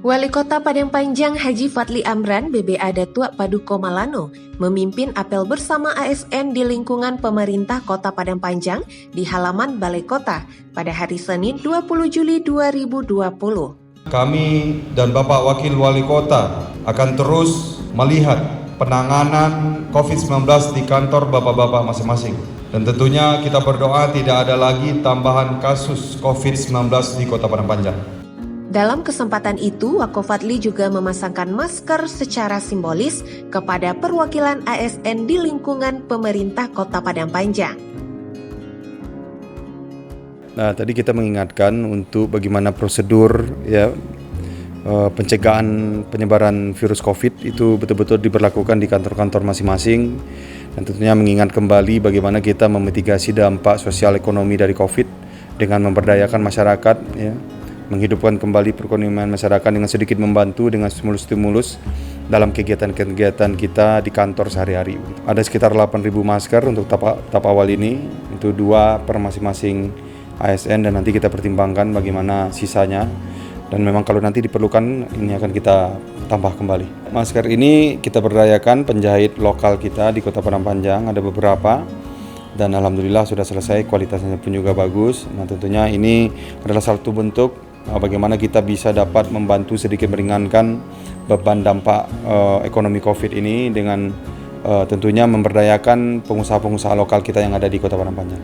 Wali Kota Padang Panjang Haji Fadli Amran BBA Datuk Paduka Malano memimpin apel bersama ASN di lingkungan pemerintah Kota Padang Panjang di halaman Balai Kota pada hari Senin 20 Juli 2020. Kami dan Bapak Wakil Wali Kota akan terus melihat penanganan COVID-19 di kantor bapak-bapak masing-masing. Dan tentunya kita berdoa tidak ada lagi tambahan kasus COVID-19 di Kota Padang Panjang. Dalam kesempatan itu, Wako Fadli juga memasangkan masker secara simbolis kepada perwakilan ASN di lingkungan pemerintah Kota Padang Panjang. Nah, tadi kita mengingatkan untuk bagaimana prosedur pencegahan penyebaran virus COVID itu betul-betul diberlakukan di kantor-kantor masing-masing, dan tentunya mengingat kembali bagaimana kita memitigasi dampak sosial ekonomi dari COVID dengan memberdayakan masyarakat, menghidupkan kembali perekonomian masyarakat dengan sedikit membantu dengan stimulus-stimulus dalam kegiatan-kegiatan kita di kantor sehari-hari. Ada sekitar 8.000 masker untuk tahap awal ini, itu 2 per masing-masing ASN, dan nanti kita pertimbangkan bagaimana sisanya. Dan memang kalau nanti diperlukan, ini akan kita tambah kembali. Masker ini kita berdayakan penjahit lokal kita di Kota Padang Panjang, ada beberapa. Dan alhamdulillah sudah selesai, kualitasnya pun juga bagus. Nah, tentunya ini adalah satu bentuk bagaimana kita bisa dapat membantu sedikit meringankan beban dampak ekonomi COVID ini dengan tentunya memberdayakan pengusaha-pengusaha lokal kita yang ada di Kota Padang Panjang.